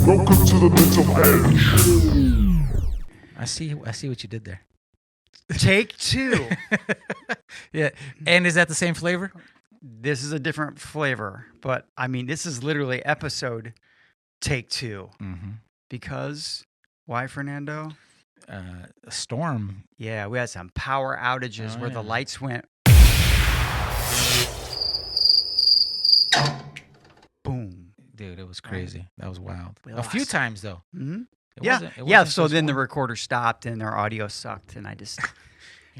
Welcome to the mental edge. I see what you did there. Take two. Yeah. And is that the same flavor? This is a different flavor, but I mean, this is literally episode take two. Mm-hmm. Because why, Fernando? A storm. Yeah, we had some power outages where the lights went boom. Dude, it was crazy. That was wild. We A few lost. times though. Mm-hmm. It Yeah, wasn't yeah. just So then the one. recorder stopped and their audio sucked, and I just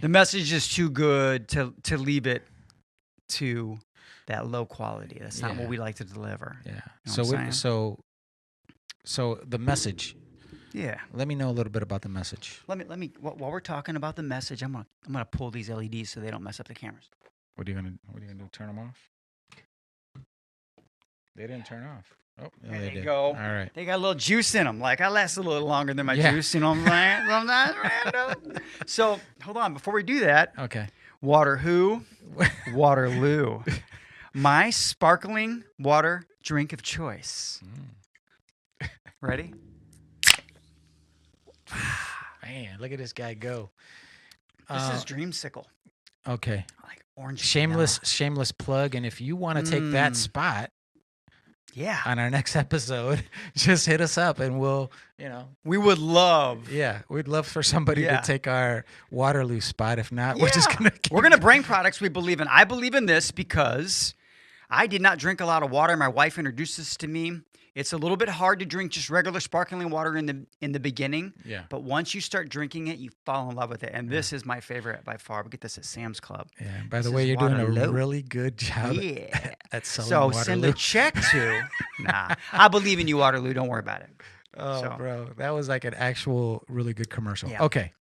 the message is too good to leave it to that low quality. That's not what we like to deliver. Yeah. You know what I'm saying? So the message. Yeah. Let me know a little bit about the message. Let me. While we're talking about the message, I'm gonna pull these LEDs so they don't mess up the cameras. What are you gonna do? Turn them off? They didn't turn off. Oh, yeah, There they you did. go. All right. They got a little juice in them. Like I last a little longer than my Yeah. juice. You know what I'm saying? Sometimes random. So hold on. Before we do that, Okay. Waterloo. My sparkling water drink of choice. Ready? Man, look at this guy go. This is Dream-sickle. Okay. Like orange. Shameless plug. And if you want to take that spot Yeah. on our next episode, just hit us up and we'll, We would love. yeah, we'd love for somebody Yeah. to take our Waterloo spot. If not, we're just gonna. We're gonna bring products we believe in. I believe in this because I did not drink a lot of water. My wife introduced this to me. It's a little bit hard to drink just regular sparkling water in the beginning. Yeah. But once you start drinking it, you fall in love with it. And this is my favorite by far. We get this at Sam's Club. Yeah. By the This way, is you're doing a Waterloo. really good job Yeah. at selling So Waterloo. send a check to. Nah, I believe in you, Waterloo. Don't worry about it. Oh, So- bro, that was like an actual really good commercial. Yeah. Okay.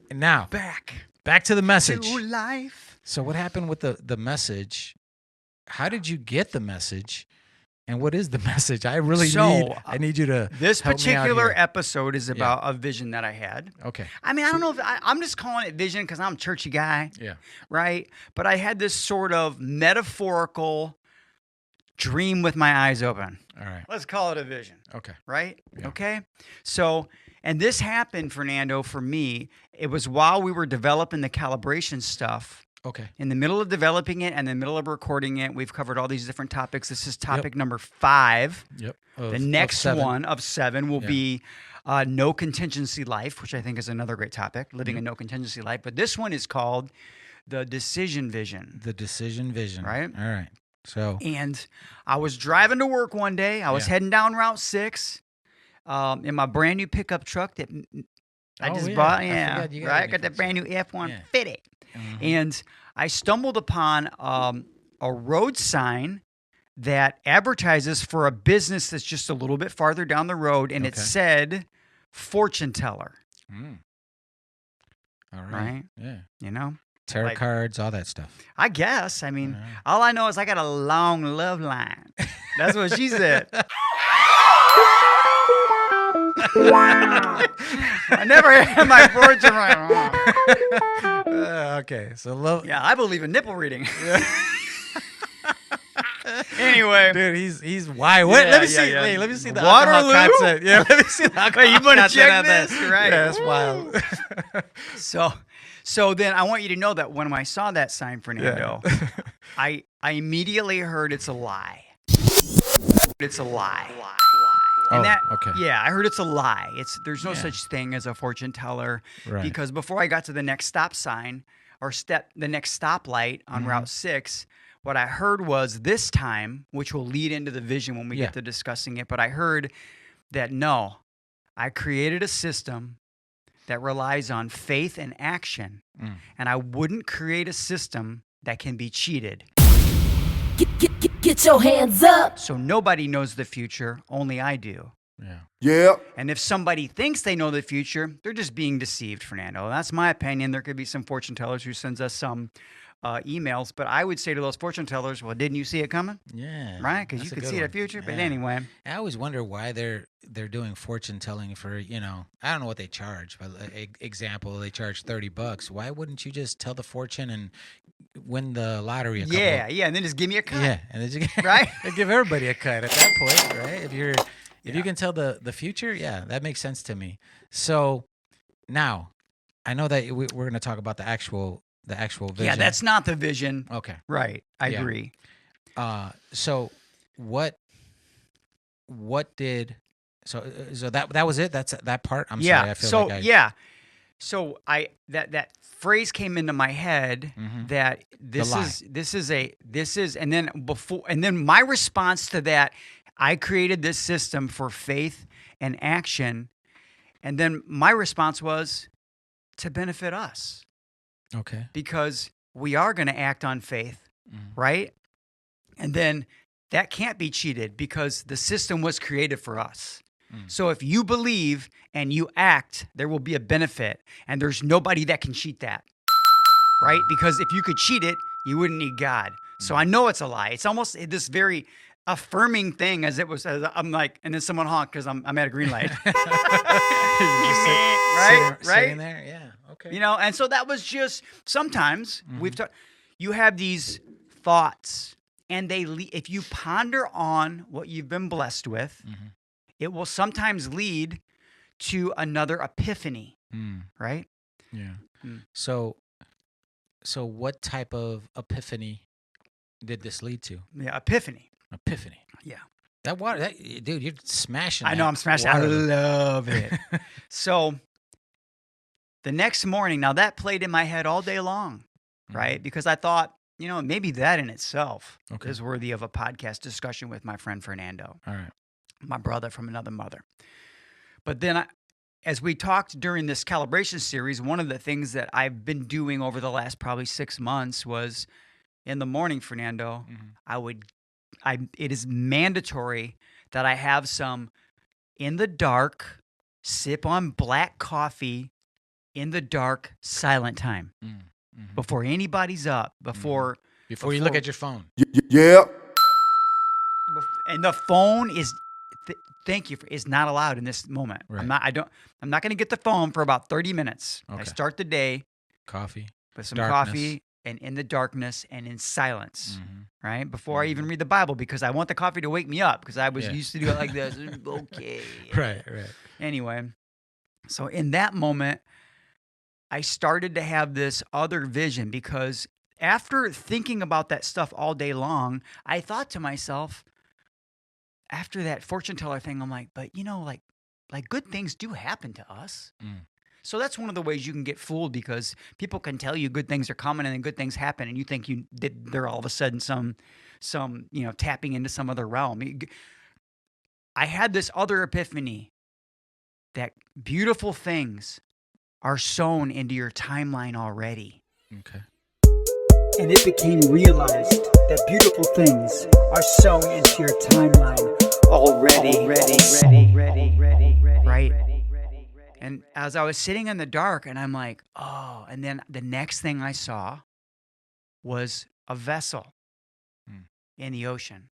And now back to the message. to life. So what happened with the message? How did you get the message? And what is the message? I really need you to This help me out particular here. episode is about a vision that I had. Okay. I mean, I don't know if I'm just calling it vision because I'm a churchy guy. Yeah. Right? But I had this sort of metaphorical dream with my eyes open. All right. Let's call it a vision, Okay. right? Yeah. Okay. So, and this happened, Fernando, for me. It was while we were developing the calibration stuff. Okay. In the middle of developing it and in the middle of recording it, we've covered all these different topics. This is topic number 5. Yep. The next one of 7 will Yeah. be no contingency life, which I think is another great topic, living a no contingency life. But this one is called the decision vision. The decision vision. Right? All right. So. And I was driving to work one day. I was heading down Route 6 in my brand new pickup truck that I just bought. I Yeah, forgot you got right. a Got the brand new F-150. Mhm. And I stumbled upon a road sign that advertises for a business that's just a little bit farther down the road, and it Okay. said fortune teller, All right. right? Yeah. You know, Tarot Like- cards, all that stuff. I guess. I mean, All right. all I know is I got a long love line. That's what she said. I never had my fortune right. Okay. So love. Yeah, I believe in nipple reading. Anyway. Dude, he's why? What? Yeah, let me yeah, see. yeah. Hey, let me see the Waterloo? alcohol content. Yeah, let me see the alcohol Hey, you better content check on that. this, right? Yeah, that's wild. So then I want you to know that when I saw that sign, Fernando, I immediately heard it's a lie. It's a lie. And okay. Yeah, I heard it's a lie. There's no such thing as a fortune teller. Right. Because before I got to the next stop sign or the next stoplight on Route 6, what I heard was this time, which will lead into the vision when we get to discussing it, but I heard that no, I created a system that relies on faith and action, and I wouldn't create a system that can be cheated. Get your hands up. So nobody knows the future, only I do. Yeah. Yeah. And if somebody thinks they know the future, they're just being deceived, Fernando. That's my opinion. There could be some fortune tellers who sends us some emails, but I would say to those fortune tellers, well, didn't you see it coming? Yeah. Right? Because you that's a could good see one. the future. But Yeah. anyway, I always wonder why they're doing fortune telling for, I don't know what they charge, but example, they charge $30. Why wouldn't you just tell the fortune and win the lottery a couple? yeah, and then just give me a cut. Yeah, and then you Right? they give everybody a cut at that point, right? If you can tell the future, yeah, that makes sense to me. So now, I know that we're going to talk about the actual vision. Yeah, that's not the vision. Okay. Right. I Yeah. agree. So what did so that was it? That's that part. I'm sorry. I feel so like I yeah. So that phrase came into my head Mhm. that The lie. this is and then my response to that, I created this system for faith and action, and then my response was to benefit us Okay. because we are going to act on faith, Mhm. right? And then that can't be cheated because the system was created for us. So if you believe and you act, there will be a benefit, and there's nobody that can cheat that, right? Because if you could cheat it, you wouldn't need God. So I know it's a lie. It's almost this very affirming thing as I'm like, and then someone honked because I'm at a green light. Right? Sitting there. Yeah. Okay. You know, and so that was just sometimes Mm-hmm. you have these thoughts, and if you ponder on what you've been blessed with, Mm-hmm. it will sometimes lead to another epiphany, right? Yeah. Mm. So what type of epiphany did this lead to? Yeah, epiphany. Epiphany. Yeah. That water, dude, you're smashing. I know that I'm smashing. I Waterloo. love it. So the next morning, now that played in my head all day long, right? Because I thought, maybe that in itself is worthy of a podcast discussion with my friend Fernando, All right. my brother from another mother. But then as we talked during this calibration series, one of the things that I've been doing over the last probably 6 months was in the morning, Fernando, it is mandatory that I have some in the dark, sip on black coffee in the dark, silent time before anybody's up, before you look at your phone. Yeah. and the phone is is not allowed in this moment. Right. I'm not going to get the phone for about 30 minutes. I Okay. start the day Coffee. with some Darkness. coffee and in the darkness and in silence, Mhm. right? Before I even read the Bible, because I want the coffee to wake me up, because I was Yeah. used to do it like this. Okay. Right. Anyway, so in that moment, I started to have this other vision, because after thinking about that stuff all day long, I thought to myself, after that fortune teller thing, I'm like, but like good things do happen to us. So that's one of the ways you can get fooled, because people can tell you good things are coming and then good things happen, and you think they're all of a sudden some tapping into some other realm. I had this other epiphany that beautiful things are sown into your timeline already. Okay. And it became realized that beautiful things are sown into your timeline already. Right? And as I was sitting in the dark, and I'm like, oh, and then the next thing I saw was a vessel in the ocean.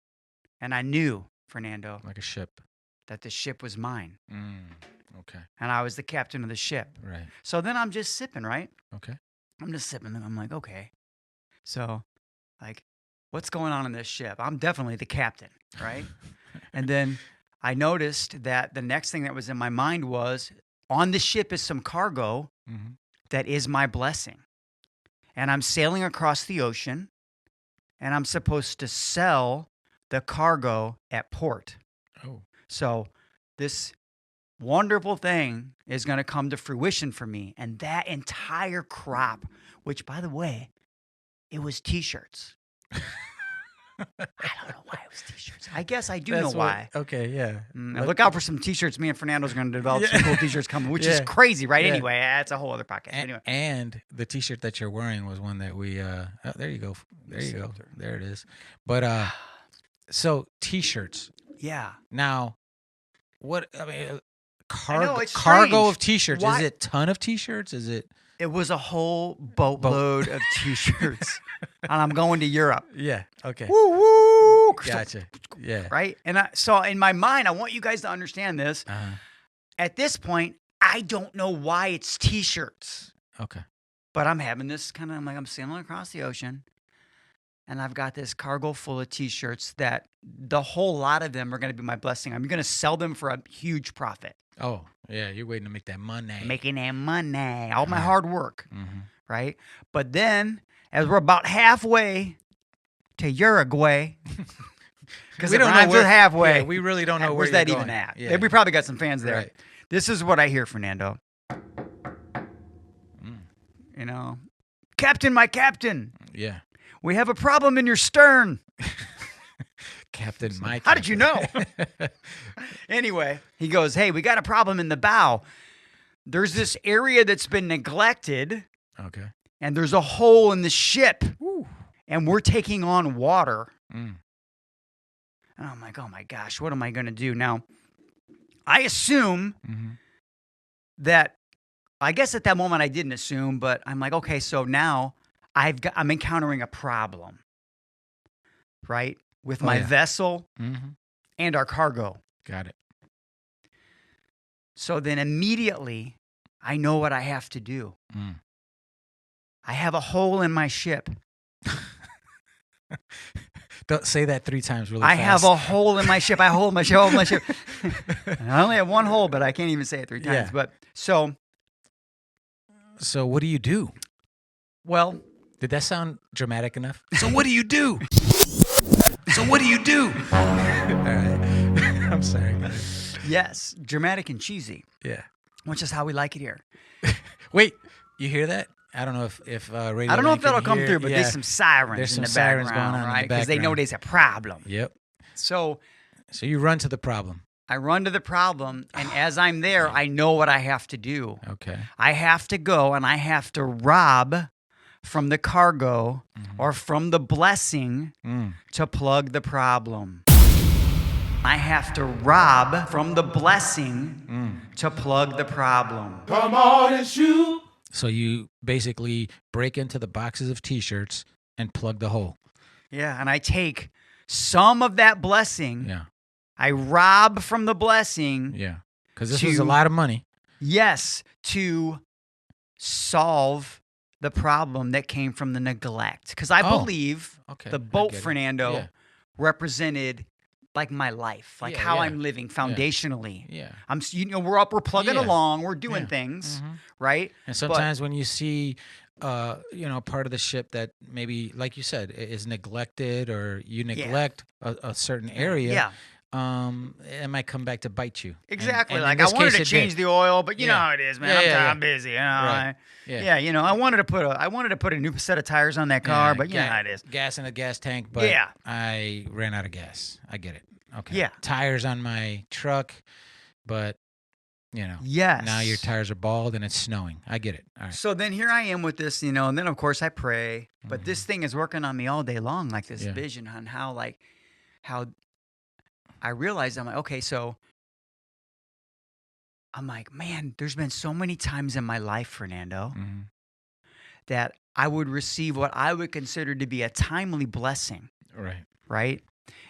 And I knew, Fernando, Like a ship. that the ship was mine. Okay. And I was the captain of the ship. Right. So then I'm just sipping, right? Okay. I'm just sipping, and I'm like, okay. So, like, what's going on in this ship? I'm definitely the captain, right? And then I noticed that the next thing that was in my mind was, on the ship is some cargo that is my blessing. And I'm sailing across the ocean, and I'm supposed to sell the cargo at port. Oh. So this wonderful thing is going to come to fruition for me. And that entire crop, which, by the way, it was T-shirts. I don't know why it was T-shirts. I guess I do know why. Okay, yeah. And look out for some T-shirts. Me and Fernando's going to develop some cool T-shirts coming, which is crazy, right? Yeah. Anyway, that's a whole other podcast. Anyway. And the T-shirt that you're wearing was one that we. Oh, there you go. There you go. There it is. But so T-shirts. Yeah. Now, what I mean, I know, it's cargo strange. of T-shirts. Why- Is it ton of T-shirts? Is it? It was a whole boatload of T-shirts. And I'm going to Europe. Yeah. Okay. Woo, woo. Gotcha. Yeah. Right? And so in my mind, I want you guys to understand this. At this point, I don't know why it's T-shirts. Okay. But I'm having this I'm sailing across the ocean. and I've got this cargo full of T-shirts that the whole lot of them are going to be my blessing. I'm going to sell them for a huge profit. Oh, yeah. You're waiting to make that money. Making that money, all my hard work, Mm-hmm. right? But then, as we're about halfway to Uruguay, because we don't know where halfway. Yeah, we really don't know where's where that you're even going. at. Yeah. We probably got some fans there. Right. This is what I hear, Fernando. You know, Captain, my captain, Yeah. we have a problem in your stern. Captain Mike. How did you know? Anyway, he goes, hey, we got a problem in the bow. There's this area that's been neglected, Okay. and there's a hole in the ship, Woo. and we're taking on water. Mm. And I'm like, oh my gosh, what am I going to do? Now, I assume Mm-hmm. that, I guess at that moment I didn't assume, but I'm like, okay, so now I'm encountering a problem, right? With my vessel Mm-hmm. and our cargo. Got it. So then immediately I know what I have to do. Mm. I have a hole in my ship. Don't say that 3 times really I fast. have a hole in my ship. I hole in my ship. Hole in my ship. I only have one hole, but I can't even say it 3 times. Yeah. But so, So what do you do? well, Did that sound dramatic enough? So what do you do? So what do you do? All right. I'm sorry. yes, dramatic and cheesy, Yeah. which is how we like it here. Wait, you hear that? I don't know if radio. I don't know Link if that'll can come hear- through, but yeah. there's some sirens There's in some the sirens background, going on in the right? Because they know background. there's a problem. Yep. So So you run to the problem. I run to the problem, and as I'm there, I know what I have to do. Okay. I have to go and I have to rob from the cargo or from the blessing Mm. to plug the problem. I have to rob from the blessing to plug the problem. Come on and shoot. So you basically break into the boxes of T-shirts and plug the hole. Yeah, and I take some of that blessing. Yeah. I rob from the blessing. Yeah. Because this was a To- lot of money. Yes, to solve the problem that came from the neglect. Because I Oh, believe Okay. the I boat, get it. Fernando, Yeah. represented like my life, like Yeah, how yeah. I'm living foundationally. Yeah. We're plugging Yeah. along, we're doing Yeah. things, Mhm. right? And sometimes when you see, part of the ship that maybe, like you said, is neglected, or you neglect a certain area, Yeah, it might come back to bite you. exactly. And Like in I this wanted case, to it change did. the oil, but you know Yeah. how it is, man. Yeah, I'm busy. You know, Right. yeah. I wanted to put a new set of tires on that car, but you know how it is. Gas in a gas tank, but Yeah. I ran out of gas. I get it. Okay. Yeah. Tires on my truck, but Yes. now your tires are bald and it's snowing. I get it. All right. So then here I am with this, and then of course I pray, but this thing is working on me all day long, like this Yeah. vision on how I realized, I'm like, okay, so I'm like, man, there's been so many times in my life, Fernando, Mhm. that I would receive what I would consider to be a timely blessing, Right. right?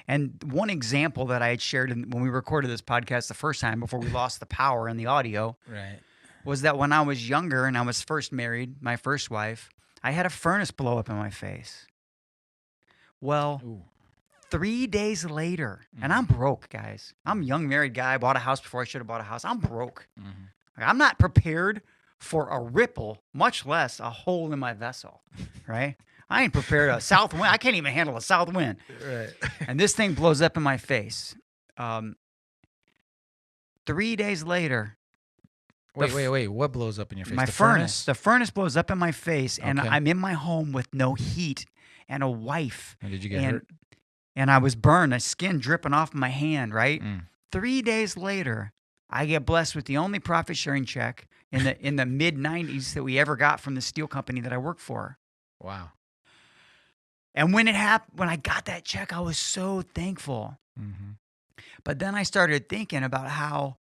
And one example that I had shared when we recorded this podcast the first time before we lost the power and the audio Right. was that when I was younger and I was first married, my first wife, I had a furnace blow up in my face. Well, Ooh. 3 days later, and I'm broke, guys. I'm a young married guy. I bought a house before I should have bought a house. I'm broke. Mhm. Like, I'm not prepared for a ripple, much less a hole in my vessel, right? I ain't prepared a south wind. I can't even handle a south wind. Right. And this thing blows up in my face. 3 days later, Wait. What blows up in your face? my The furnace. The furnace blows up in my face, and Okay. I'm in my home with no heat and a wife. And did you get and, hurt? and I was burned, my skin dripping off my hand, right? Mm. 3 days later, I get blessed with the only profit sharing check in the mid 90s that we ever got from the steel company that I work for. Wow. And when it happened, when I got that check, I was so thankful. Mm-hmm. But then I started thinking about how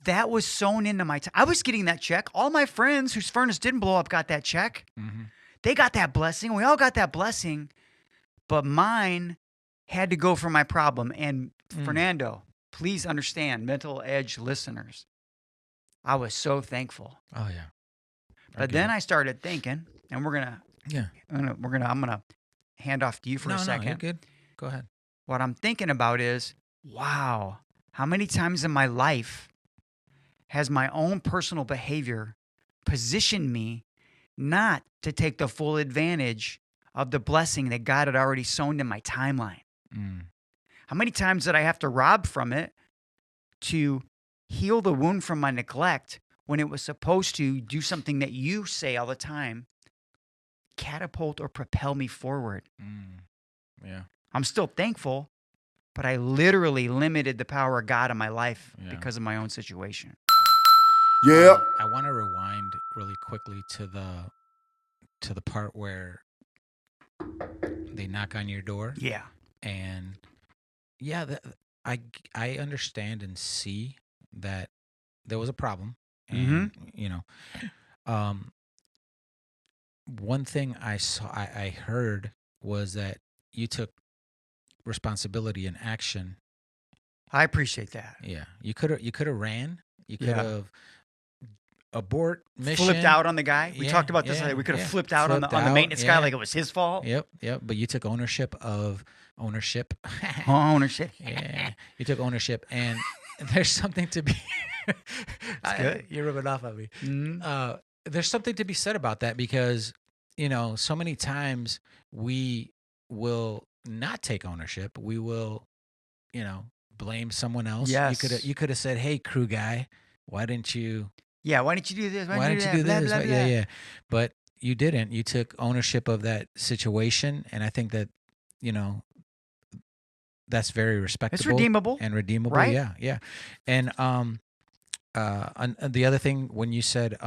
that was sewn into my I was getting that check. All my friends whose furnace didn't blow up got that check. Mm-hmm. They got that blessing. We all got that blessing. But mine had to go for my problem. And Fernando, please understand, Mental Edge listeners, I was so thankful. Oh yeah. But then I started thinking, and we're going to Yeah. I'm gonna hand off to you for a No, second. you're good. Go ahead. What I'm thinking about is, wow, how many times in my life has my own personal behavior positioned me not to take the full advantage of the blessing that God had already sown in my timeline? Mm. How many times did I have to rob from it to heal the wound from my neglect when it was supposed to do something that you say all the time, catapult or propel me forward? Mm. Yeah. I'm still thankful, but I literally limited the power of God in my life Yeah. because of my own situation. Yeah. I want to rewind really quickly to the part where they knock on your door, Yeah. and yeah, I understand and see that there was a problem, and um, one thing I heard was that you took responsibility and action. I appreciate that. Yeah, you could have ran. You could Yeah. have abort mission. Flipped out on the guy. We Yeah, talked about this. yeah, We could have yeah. flipped out on the Flipped out, maintenance guy yeah. like it was his fault. Yep. But you took ownership. Ownership. Yeah, you took ownership, and there's something to be. good. You're rubbing off on me. Mhm. There's something to be said about that because so many times we will not take ownership. We will, blame someone else. Yes. You could have said, "Hey, crew guy, why didn't you?" Yeah, why didn't you do this? Why didn't you do that? this? Blah, blah, Yeah, blah. yeah. But you didn't. You took ownership of that situation, and I think that, that's very respectable. It's redeemable. And redeemable. right? Yeah, yeah. And the other thing when you said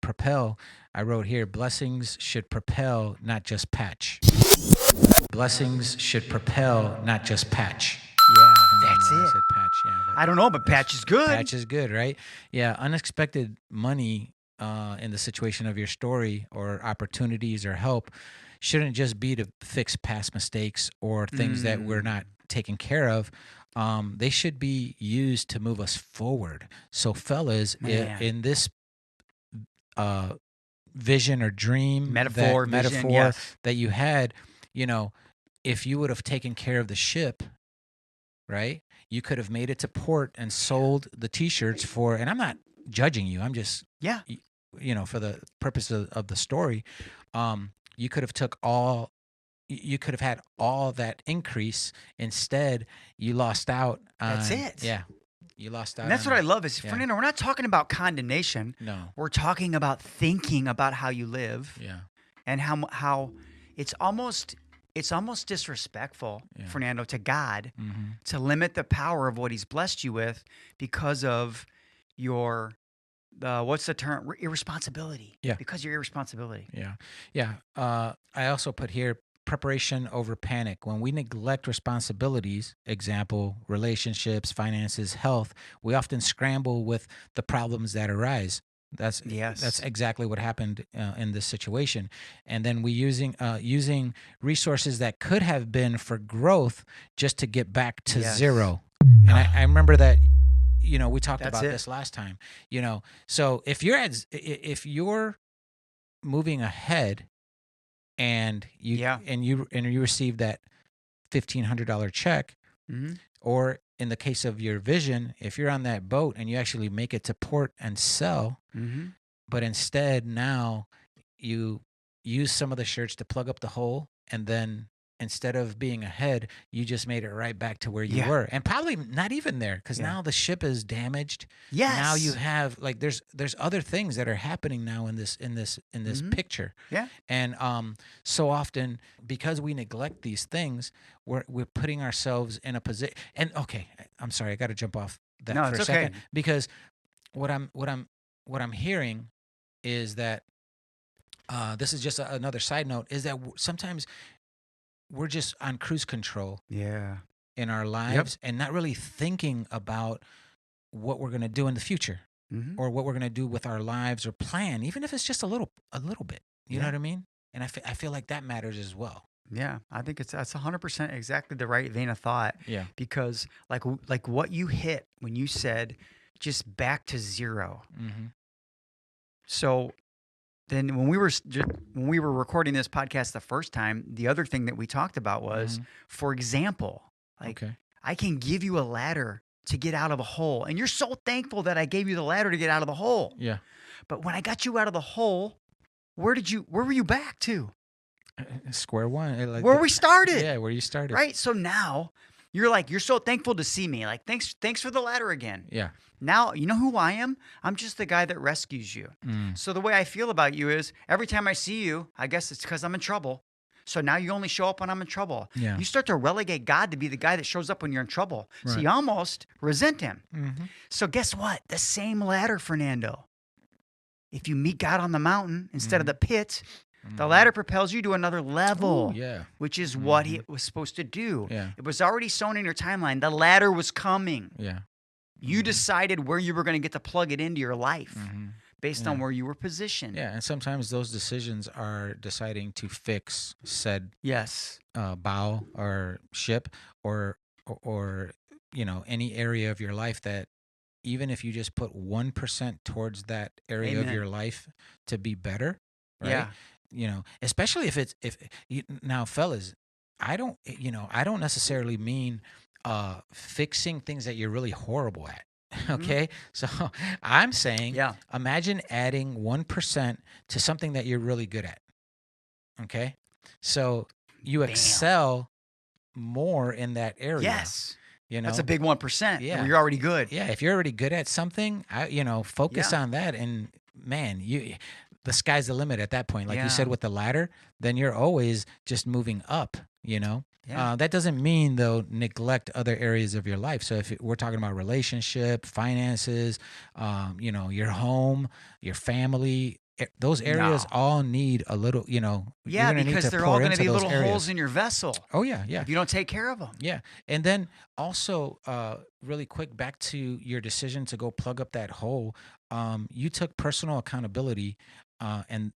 propel, I wrote here, blessings should propel, not just patch. Blessings should propel, not just patch. Yeah, I that's don't know why I it. said patch, yeah. But I don't know, but patch is good. patch is good, right? Yeah, unexpected money in the situation of your story or opportunities or help shouldn't just be to fix past mistakes or things that we're not taking care of. They should be used to move us forward. So, fellas, Man. in this vision or dream, Metaphor, vision, yes. that you had, if you would have taken care of the ship, right? You could have made it to port and sold the T-shirts for, and I'm not judging you. I'm just, Yeah. for the purpose of the story, you could have you could have had all that increase. Instead, you lost out on. That's it. Yeah, you lost out. And that's on what I it. love is, Yeah. Fernando, we're not talking about condemnation. No. We're talking about thinking about how you live Yeah. and how it's almost disrespectful, Yeah. Fernando, to God Mm-hmm. to limit the power of what he's blessed you with because of your what's the term? Irresponsibility. Yeah. Because of your irresponsibility. Yeah. Yeah. I also put here preparation over panic. When we neglect responsibilities, example, relationships, finances, health, we often scramble with the problems that arise. That's exactly what happened in this situation. And then we using resources that could have been for growth just to get back to zero. And I remember that, we talked about this last time, so if you're moving ahead and you receive that $1,500 check, Mm-hmm. or in the case of your vision, if you're on that boat and you actually make it to port and sell, Mm-hmm. but instead now you use some of the shirts to plug up the hole, and then instead of being ahead, you just made it right back to where you were, and probably not even there because now the ship is damaged. Yes. Now you have there's other things that are happening now in this picture. Yeah. And so often because we neglect these things, we're putting ourselves in a position. And okay, I'm sorry, I got to jump off that for a second because what I'm hearing is that this is just another side note, is that sometimes we're just on cruise control in our lives and not really thinking about what we're going to do in the future or what we're going to do with our lives or plan, even if it's just a little bit, you know what I mean? And I feel like that matters as well. Yeah, I think that's 100% exactly the right vein of thought. Yeah. Because like what you hit when you said just back to zero. Mm-hmm. So then when we were recording this podcast the first time, the other thing that we talked about was, for example, like I can give you a ladder to get out of a hole, and you're so thankful that I gave you the ladder to get out of the hole. Yeah. But when I got you out of the hole, where were you back to? Square one. Like where we started. Yeah, where you started. Right. So now you're so thankful to see me. Like, thanks for the ladder again. Yeah. Now, you know who I am? I'm just the guy that rescues you. So the way I feel about you is every time I see you, I guess it's because I'm in trouble. So now you only show up when I'm in trouble. Yeah. You start to relegate God to be the guy that shows up when you're in trouble. Right. So you almost resent him. So guess what? The same ladder, Fernando. If you meet God on the mountain instead of the pit, the ladder propels you to another level, which is what he was supposed to do. Yeah. It was already sown in your timeline. The ladder was coming. Yeah. You decided where you were going to get to plug it into your life based on where you were positioned. Yeah, and sometimes those decisions are deciding to fix said bow or ship or any area of your life that even if you just put 1% towards that area of your life to be better, right? Yeah. Especially now, fellas, I don't necessarily mean fixing things that you're really horrible at. Okay. So I'm saying, imagine adding 1% to something that you're really good at. Okay. So you excel more in that area. Yes. That's a big 1%. Yeah. You're already good. Yeah. If you're already good at something, focus on that. And man, the sky's the limit at that point. Like you said with the ladder, then you're always just moving up, That doesn't mean, though, neglect other areas of your life. So if we're talking about relationship, finances, your home, your family, those areas all need a little, Yeah, because they're all going to be little holes in your vessel. Oh, yeah, yeah. If you don't take care of them. Yeah. And then also, really quick, back to your decision to go plug up that hole, you took personal accountability, and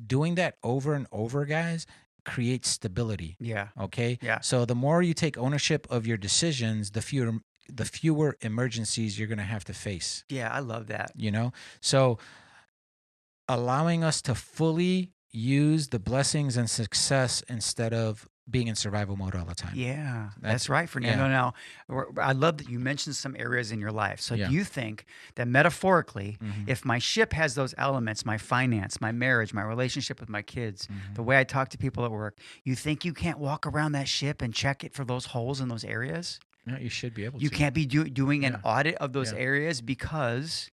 doing that over and over, guys, creates stability. Yeah. Okay. Yeah. So the more you take ownership of your decisions, the fewer emergencies you're going to have to face. Yeah, I love that. So allowing us to fully use the blessings and success instead of being in survival mode all the time. Yeah, that's right, Fernando. Now, I love that you mentioned some areas in your life. So do you think that metaphorically, if my ship has those elements, my finance, my marriage, my relationship with my kids, the way I talk to people at work, you think you can't walk around that ship and check it for those holes in those areas? No, you should be able to. You can't be doing an audit of those areas because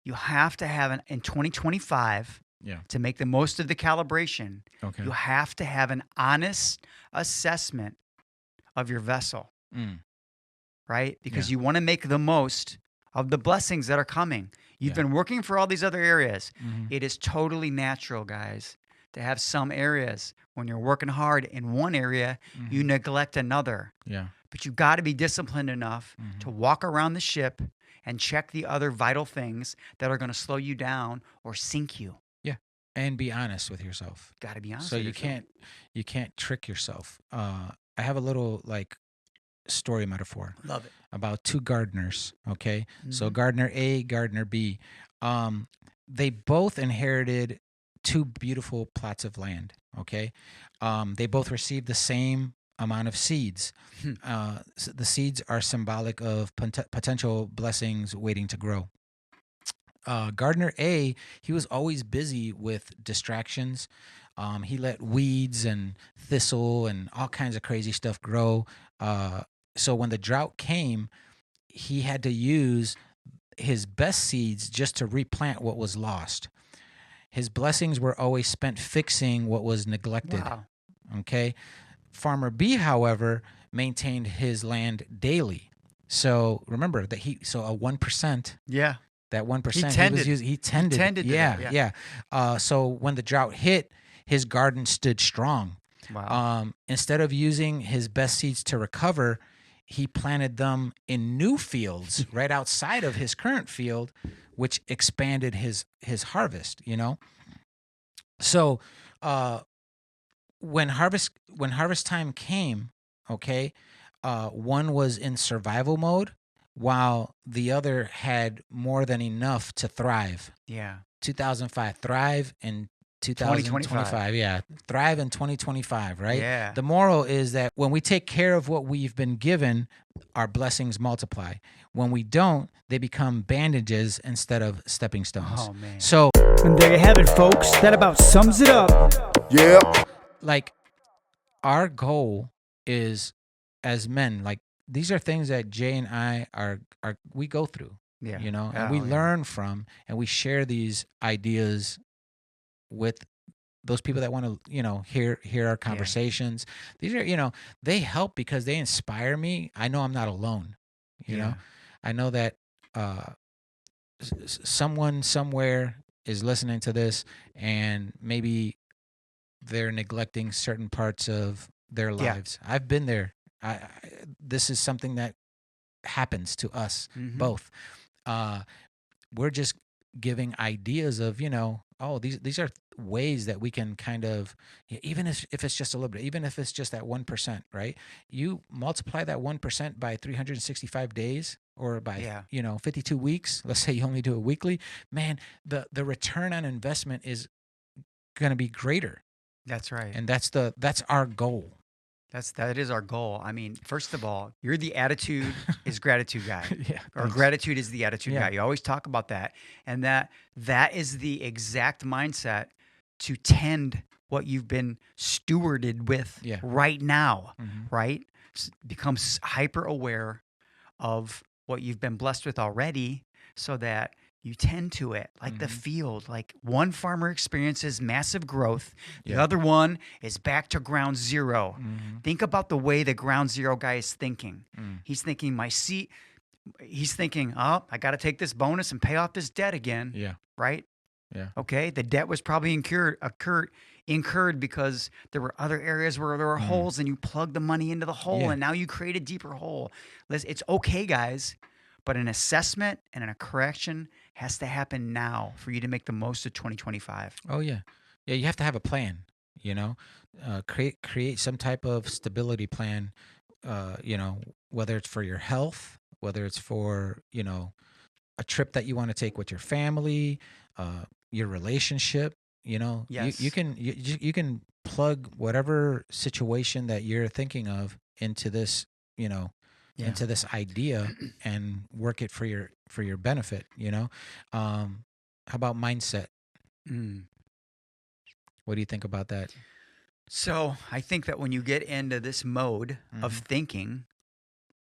you have to have in 2025, to make the most of the calibration, you have to have an honest assessment of your vessel, right? Because you want to make the most of the blessings that are coming. You've been working for all these other areas. It is totally natural, guys, to have some areas when you're working hard in one area, you neglect another. Yeah. But you got to be disciplined enough to walk around the ship and check the other vital things that are going to slow you down or sink you. And be honest with yourself. Got to be honest. So you can't trick yourself. I have a little story metaphor. Love it. About two gardeners. Okay, so gardener A, gardener B. They both inherited two beautiful plots of land. Okay, they both received the same amount of seeds. So the seeds are symbolic of potential blessings waiting to grow. Gardener A, he was always busy with distractions. He let weeds and thistle and all kinds of crazy stuff grow. So when the drought came, he had to use his best seeds just to replant what was lost. His blessings were always spent fixing what was neglected. Wow. Okay. Farmer B, however, maintained his land daily. So remember that a 1%. Yeah. That 1% he tended. Yeah. So when the drought hit, his garden stood strong. Wow. Instead of using his best seeds to recover, he planted them in new fields right outside of his current field, which expanded his harvest. So when harvest time came, one was in survival mode, while the other had more than enough to thrive. Yeah. 2005. Thrive in 2025. 2025. Yeah. Thrive in 2025, right? Yeah. The moral is that when we take care of what we've been given, our blessings multiply. When we don't, they become bandages instead of stepping stones. Oh, man. So, And there you have it, folks. That about sums it up. Yeah. like, our goal is, as men, like, these are things that Jay and I we go through, Yeah. you know, and we Oh, yeah. learn from, and we share these ideas with those people that want to, you know, hear our conversations. These are, you know, they help because they inspire me. I know I'm not alone. You know, I know that someone somewhere is listening to this, and maybe they're neglecting certain parts of their lives. I've been there. This is something that happens to us both. We're just giving ideas of, you know, oh, these are ways that we can kind of, even if it's just a little bit, even if it's just that 1%, right? You multiply that 1% by 365 days or by, you know, 52 weeks. Let's say you only do it weekly. Man, the return on investment is going to be greater. That's right. And that's our goal. That is our goal. I mean, first of all, you're the attitude is gratitude guy. Yeah. Or Thanks. gratitude is the attitude Yeah. guy. You always talk about that. And that is the exact mindset to tend what you've been stewarded with right now, right? Become hyper aware of what you've been blessed with already so that you tend to it like the field. Like one farmer experiences massive growth. The other one is back to ground zero. Think about the way the ground zero guy is thinking. He's thinking he's thinking, oh, I got to take this bonus and pay off this debt again. Yeah. Right? Yeah. Okay. The debt was probably incurred because there were other areas where there were holes and you plugged the money into the hole and now you create a deeper hole. It's okay, guys. But an assessment and a correction has to happen now for you to make the most of 2025. Oh yeah, yeah. You have to have a plan. You know, create some type of stability plan. You know, whether it's for your health, whether it's for, you know, a trip that you want to take with your family, your relationship. You know, you can plug whatever situation that you're thinking of into this. You know. Into this idea and work it for your benefit, you know. How about mindset? What do you think about that? So I think that when you get into this mode of thinking,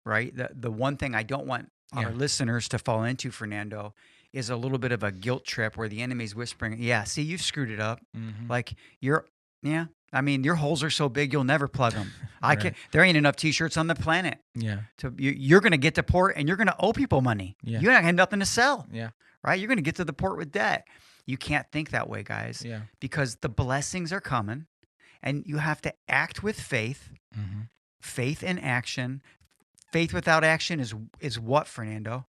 right, the one thing I don't want our listeners to fall into, Fernando, is a little bit of a guilt trip where the enemy's whispering, see, you've screwed it up. Like I mean, your holes are so big, you'll never plug them. There ain't enough T-shirts on the planet. Yeah. You're going to get to port and you're going to owe people money. Yeah. You're not going to have nothing to sell. Yeah. Right? You're going to get to the port with debt. You can't think that way, guys. Yeah. Because the blessings are coming and you have to act with faith. Faith in action. Faith without action is what, Fernando?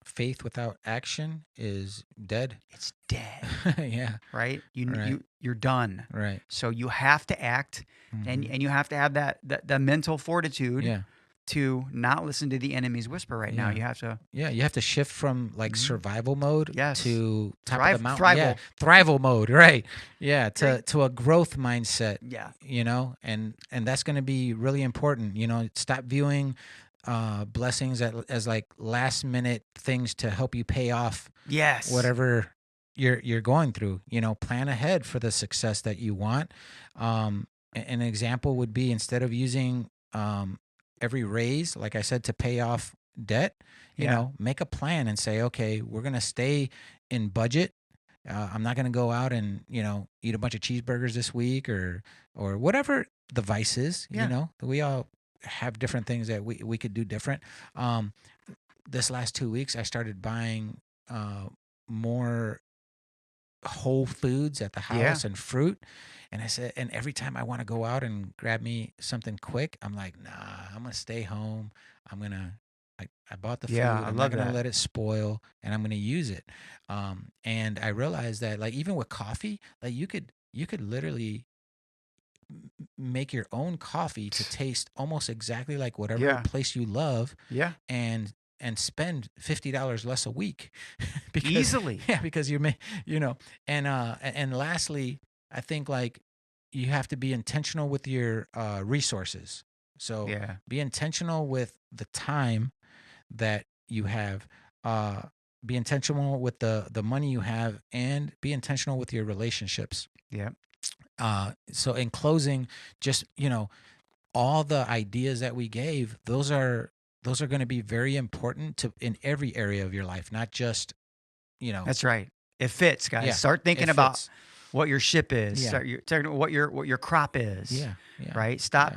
Faith without action is dead. It's dead. Yeah. Right? You're done. Right. So you have to act and you have to have that mental fortitude to not listen to the enemy's whisper right now. You have to you have to shift from like survival mode to top of the mountain. Thrival. Thrival mode, right. Yeah, to a growth mindset. Yeah. You know, and that's going to be really important. You know, stop viewing blessings as like last minute things to help you pay off whatever you're going through. You know, plan ahead for the success that you want. An example would be, instead of using every raise, like I said, to pay off debt, you know, make a plan and say, okay, we're going to stay in budget. I'm not going to go out and, you know, eat a bunch of cheeseburgers this week or whatever the vice is. You know, we all have different things that we could do different. This last 2 weeks, I started buying more whole foods at the house and fruit. And I said, and every time I want to go out and grab me something quick, I'm like, nah, I'm going to stay home. I bought the food. I'm not going to let it spoil, and I'm going to use it. And I realized that, like, even with coffee, like you could literally make your own coffee to taste almost exactly like whatever place you love. Yeah. And and spend $50 less a week. Easily. Yeah, because and lastly, I think like you have to be intentional with your resources. So Yeah. be intentional with the time that you have. Be intentional with the money you have, and be intentional with your relationships. Yeah. So in closing, just all the ideas that we gave, those are going to be very important in every area of your life, not just That's right. It fits, guys. Yeah, Start thinking it about fits. what your ship is. Yeah. Start what your crop is. Yeah. Right? Stop.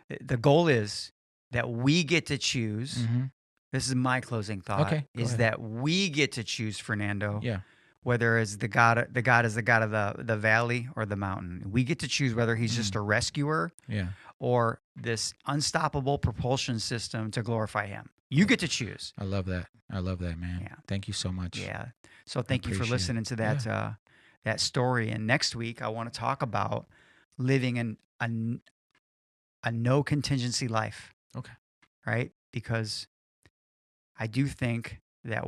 Yeah. The goal is that we get to choose. Mm-hmm. This is my closing thought. Okay, go is ahead. that we get to choose, Fernando. Yeah. Whether it's the God is the God of the valley or the mountain. We get to choose whether he's just a rescuer Yeah. or this unstoppable propulsion system to glorify him. You get to choose. I love that. Man. Yeah. Thank you so much. Yeah. So thank you for Appreciate listening to that that story. And next week I want to talk about living in a no contingency life. Okay. Right? Because I do think that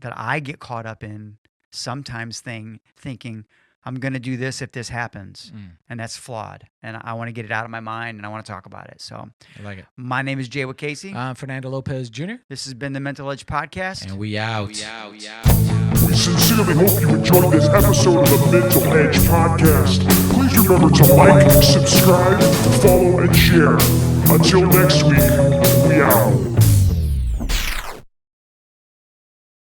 I get caught up in sometimes thinking I'm going to do this if this happens. And that's flawed. And I want to get it out of my mind, and I want to talk about it. So I like it. my name is Jay Casey. I'm Fernando Lopez Jr. This has been the Mental Edge Podcast. And we out. We sincerely hope you enjoyed this episode of the Mental Edge Podcast. Please remember to like, subscribe, follow, and share. Until next week, we out.